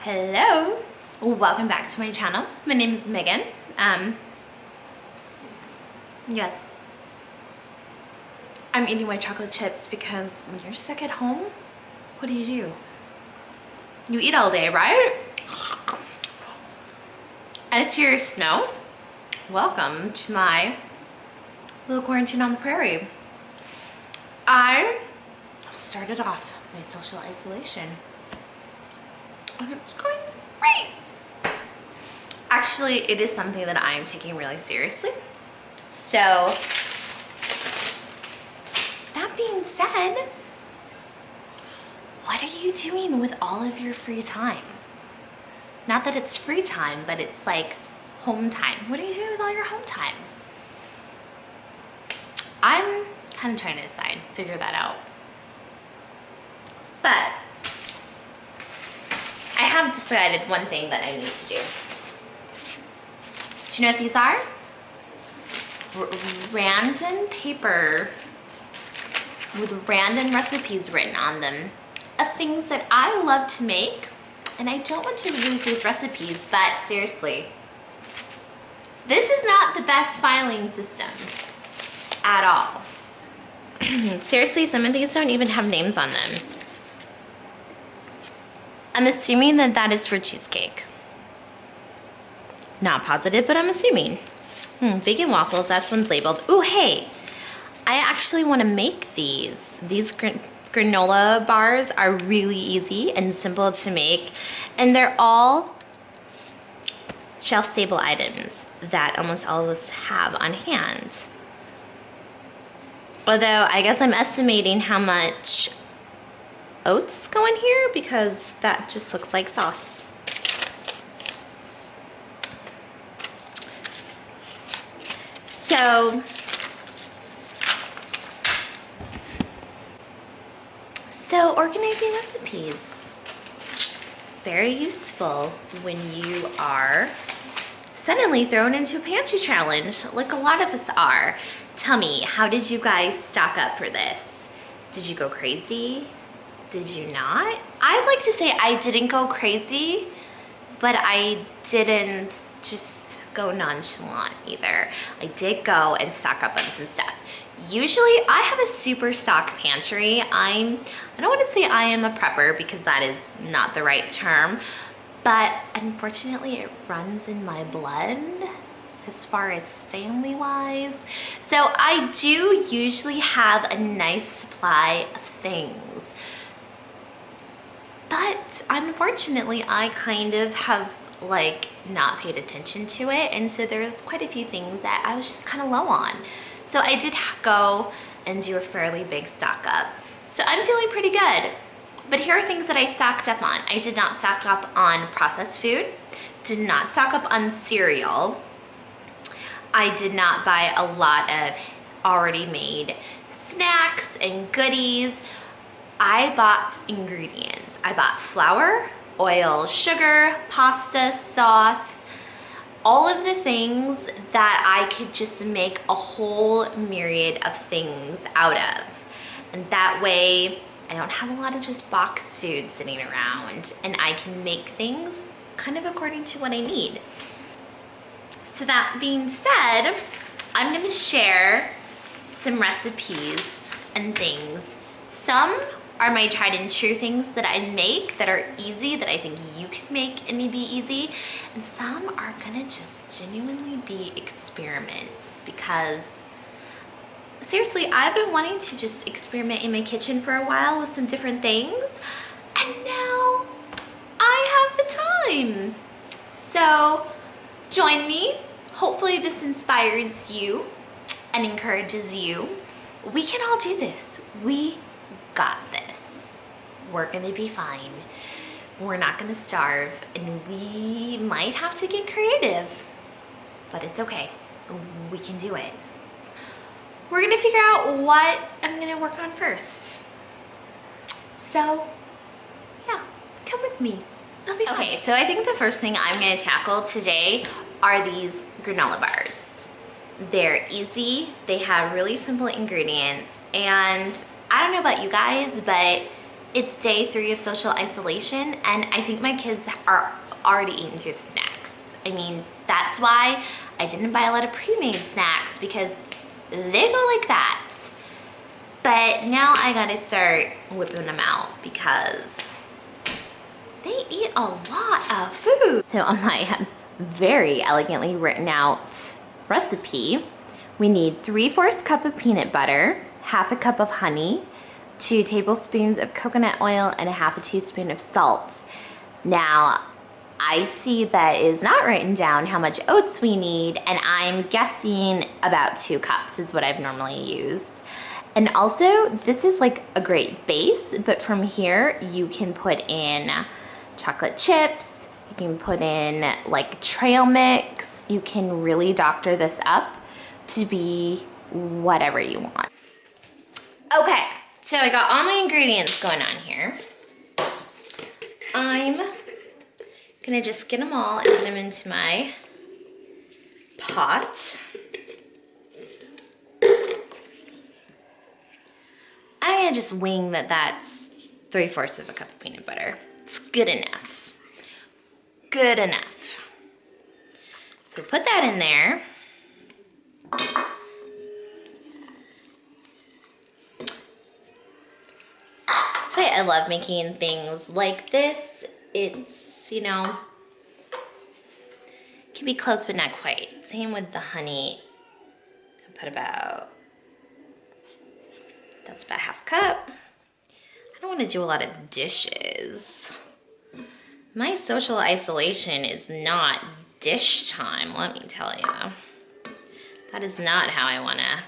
Hello, welcome back to my channel. My name is Megan. Yes, I'm eating my chocolate chips because when you're stuck at home, what do? You eat all day, right? And it's here snow. Welcome to my little quarantine on the prairie. I started off my social isolation. And it's going great. Actually, it is something that I am taking really seriously. So, that being said, what are you doing with all of your free time? Not that it's free time, but it's like home time. What are you doing with all your home time? I'm kind of trying to decide, figure that out. But I have decided one thing that I need to do. Do you know what these are? Random paper with random recipes written on them of things that I love to make, and I don't want to lose these recipes, but seriously, this is not the best filing system at all. Seriously, some of these don't even have names on them. I'm assuming that that is for cheesecake. Not positive, but I'm assuming. Vegan waffles, that's one's labeled. Ooh, hey, I actually want to make these. These granola bars are really easy and simple to make, and they're all shelf-stable items that almost all of us have on hand. Although, I guess I'm estimating how much oats go in here because that just looks like sauce. So organizing recipes, very useful when you are suddenly thrown into a pantry challenge like a lot of us are. Tell me, how did you guys stock up for this? Did you go crazy? Did you not? I'd like to say I didn't go crazy, but I didn't just go nonchalant either. I did go and stock up on some stuff. Usually I have a super stock pantry. I don't want to say I am a prepper because that is not the right term, but unfortunately it runs in my blood as far as family wise. So I do usually have a nice supply of things. But unfortunately, I kind of have like not paid attention to it. And so there's quite a few things that I was just kind of low on. So I did go and do a fairly big stock up. So I'm feeling pretty good. But here are things that I stocked up on. I did not stock up on processed food. Did not stock up on cereal. I did not buy a lot of already made snacks and goodies. I bought ingredients. I bought flour, oil, sugar, pasta, sauce, all of the things that I could just make a whole myriad of things out of. And that way, I don't have a lot of just box food sitting around, and I can make things kind of according to what I need. So that being said, I'm gonna share some recipes and things. Some are my tried and true things that I make that are easy, that I think you can make and be easy. And some are gonna just genuinely be experiments because seriously, I've been wanting to just experiment in my kitchen for a while with some different things, and now I have the time. So join me. Hopefully this inspires you and encourages you. We can all do this. We got this. We're gonna be fine. We're not gonna starve, and we might have to get creative, but it's okay. We can do it. We're gonna figure out what I'm gonna work on first. So yeah, come with me. It'll be fun. Okay, so I think the first thing I'm gonna tackle today are these granola bars. They're easy, they have really simple ingredients, and I don't know about you guys, but It's day 3 of social isolation, and I think my kids are already eating through the snacks. I mean, that's why I didn't buy a lot of pre-made snacks, because they go like that. But now I gotta start whipping them out because they eat a lot of food. So on my very elegantly written out recipe, we need 3/4 cup of peanut butter, 1/2 cup of honey, 2 tablespoons of coconut oil, and 1/2 teaspoon of salt. Now, I see that it is not written down how much oats we need, and I'm guessing about 2 cups is what I've normally used. And also, this is like a great base, but from here you can put in chocolate chips, you can put in like trail mix, you can really doctor this up to be whatever you want. Okay, so I got all my ingredients going on here. I'm gonna just get them all and put them into my pot. I'm gonna just wing that that's 3/4 of a cup of peanut butter. It's good enough. Good enough. So put that in there. That's why I love making things like this. It's, you know, it can be close but not quite. Same with the honey. I put about, that's about 1/2 cup. I don't want to do a lot of dishes. My social isolation is not dish time, let me tell you. That is not how I want to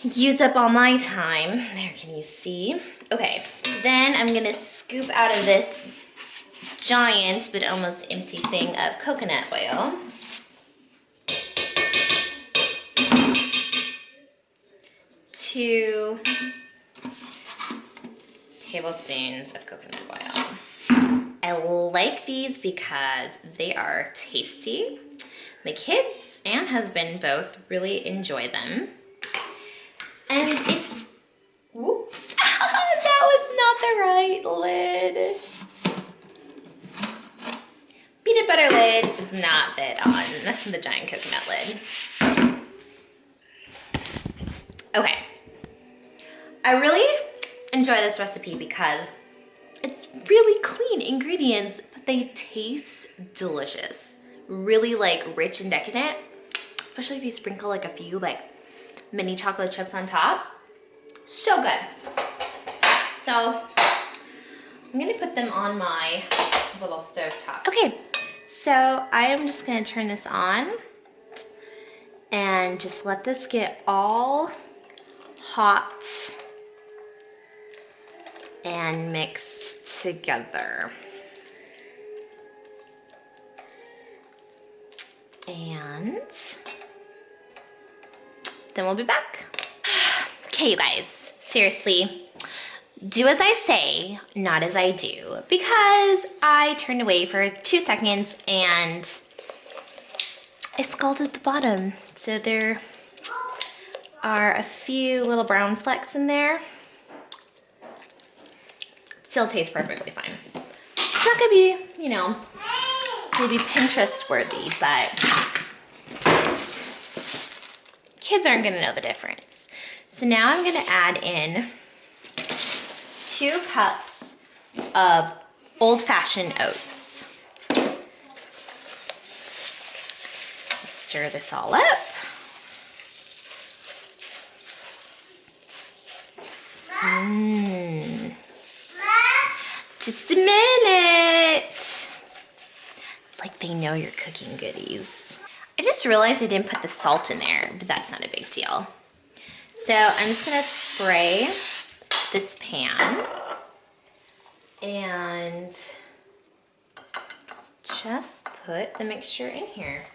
use up all my time. There, can you see? Okay, then I'm gonna scoop out of this giant but almost empty thing of coconut oil. Two tablespoons of coconut oil. I like these because they are tasty. My kids and husband both really enjoy them. And it's, whoops, that was not the right lid. Peanut butter lid does not fit on the giant coconut lid. Okay. I really enjoy this recipe because it's really clean ingredients, but they taste delicious. Really like rich and decadent, especially if you sprinkle like a few like mini chocolate chips on top. So good. So I'm gonna put them on my little stove top. Okay, so I am just gonna turn this on and just let this get all hot and mixed together. And then we'll be back. Okay, you guys, seriously, do as I say, not as I do, because I turned away for 2 seconds and I scalded the bottom. So there are a few little brown flecks in there. Still tastes perfectly fine. It's not gonna be, you know, maybe Pinterest worthy, but kids aren't gonna know the difference. So now I'm gonna add in 2 cups of old-fashioned oats. Stir this all up. Just a minute. It's like they know you're cooking goodies. I just realized I didn't put the salt in there, but that's not a big deal. So I'm just gonna spray this pan and just put the mixture in here.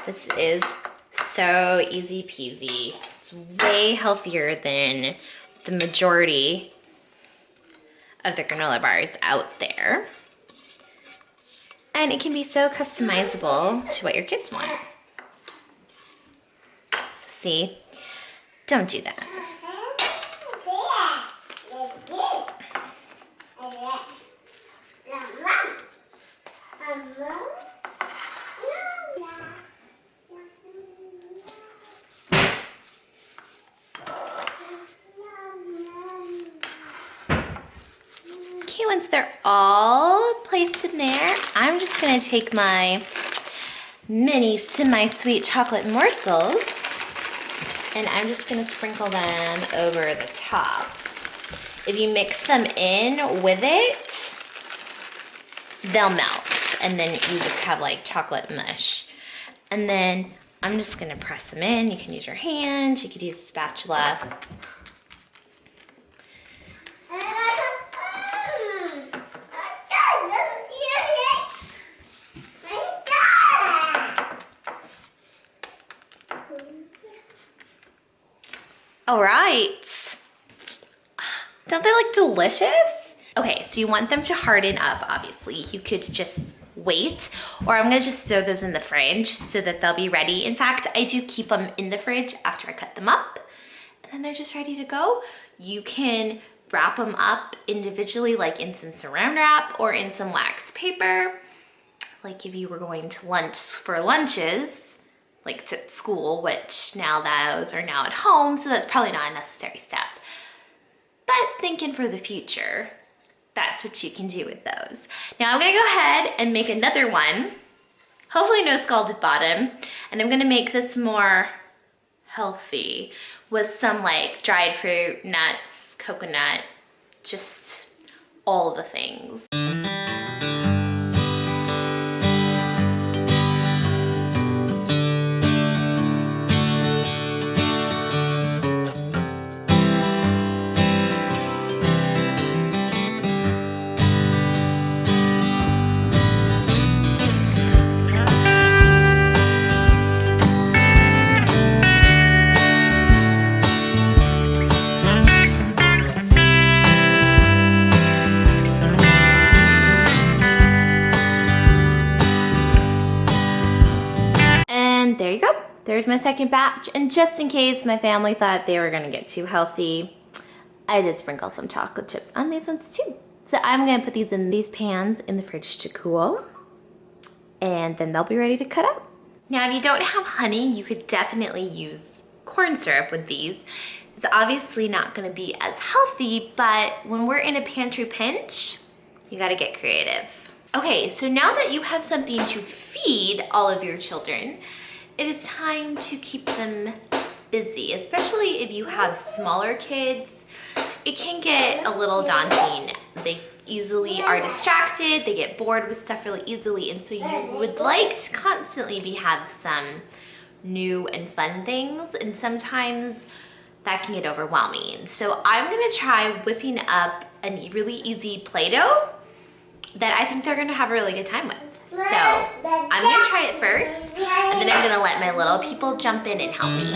This is so easy peasy. It's way healthier than the majority of the granola bars out there. And it can be so customizable to what your kids want. See, Don't do that. Okay, once they're all placed in there, I'm just gonna take my mini semi-sweet chocolate morsels and I'm just gonna sprinkle them over the top. If you mix them in with it, they'll melt and then you just have like chocolate mush. And then I'm just gonna press them in. You can use your hand, you could use a spatula. All right. Don't they look delicious? Okay, so you want them to harden up, obviously. You could just wait, or I'm gonna just throw those in the fridge so that they'll be ready. In fact, I do keep them in the fridge after I cut them up, and then they're just ready to go. You can wrap them up individually, like in some saran wrap or in some wax paper. Like if you were going to lunch for lunches, like to school, which now those are now at home, so that's probably not a necessary step. But thinking for the future, that's what you can do with those. Now I'm gonna go ahead and make another one, hopefully no scalded bottom, and I'm gonna make this more healthy with some like dried fruit, nuts, coconut, just all the things. There you go. There's my second batch. And just in case my family thought they were gonna get too healthy, I did sprinkle some chocolate chips on these ones too. So I'm gonna put these in these pans in the fridge to cool, and then they'll be ready to cut up. Now, if you don't have honey, you could definitely use corn syrup with these. It's obviously not gonna be as healthy, but when we're in a pantry pinch, you gotta get creative. Okay, so now that you have something to feed all of your children, it is time to keep them busy, especially if you have smaller kids. It can get a little daunting. They easily are distracted, they get bored with stuff really easily, and so you would like to constantly have some new and fun things, and sometimes that can get overwhelming. So I'm gonna try whipping up a really easy Play-Doh that I think they're gonna have a really good time with. So I'm gonna try it first, and then I'm gonna let my little people jump in and help me.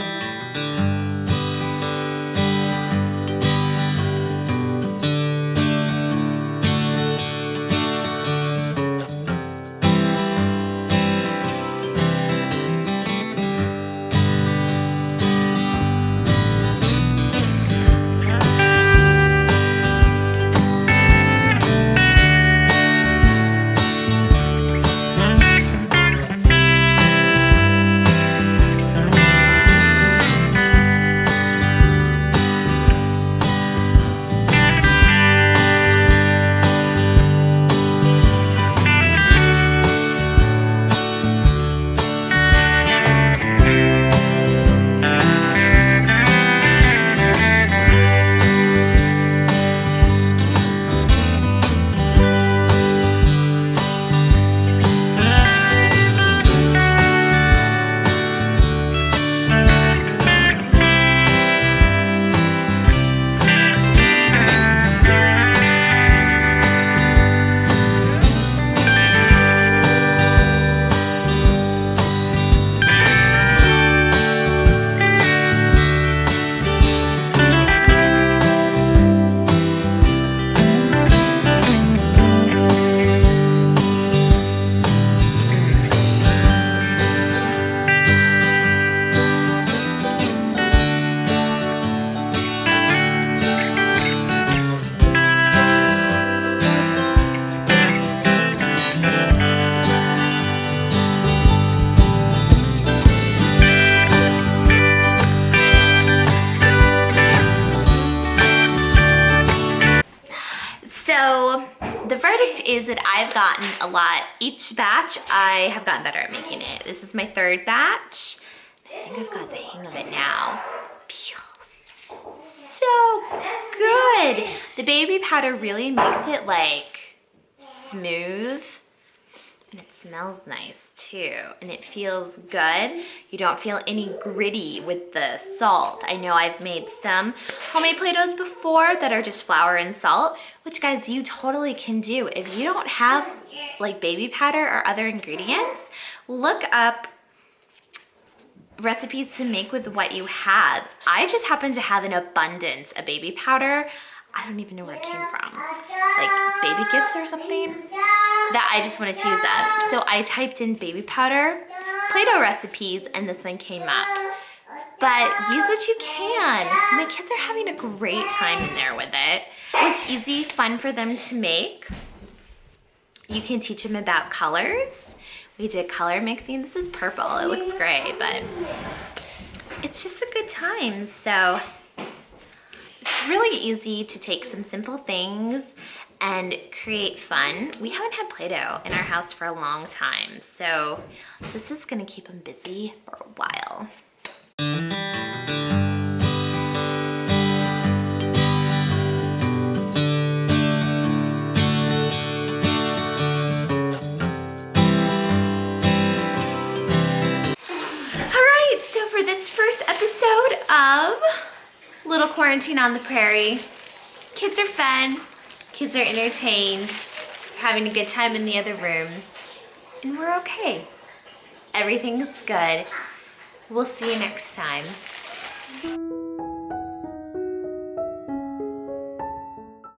is that I've gotten a lot. Each batch, I have gotten better at making it. This is my third batch. I think I've got the hang of it now. Feels so good. The baby powder really makes it like smooth. And it smells nice too, and it feels good. You don't feel any gritty with the salt. I know I've made some homemade Play-Dohs before that are just flour and salt, which guys, you totally can do. If you don't have like baby powder or other ingredients, look up recipes to make with what you had. I just happen to have an abundance of baby powder. I don't even know where it came from. Like baby gifts or something that I just wanted to use up. So I typed in baby powder, Play-Doh recipes, and this one came up. But use what you can. My kids are having a great time in there with it. It's easy, fun for them to make. You can teach them about colors. We did color mixing. This is purple. It looks great, but it's just a good time. So it's really easy to take some simple things and create fun. We haven't had Play-Doh in our house for a long time, so this is gonna keep them busy for a while. All right, so for this first episode of Little Quarantine on the Prairie, kids are fun. Kids are entertained, having a good time in the other room, and we're okay. Everything's good. We'll see you next time.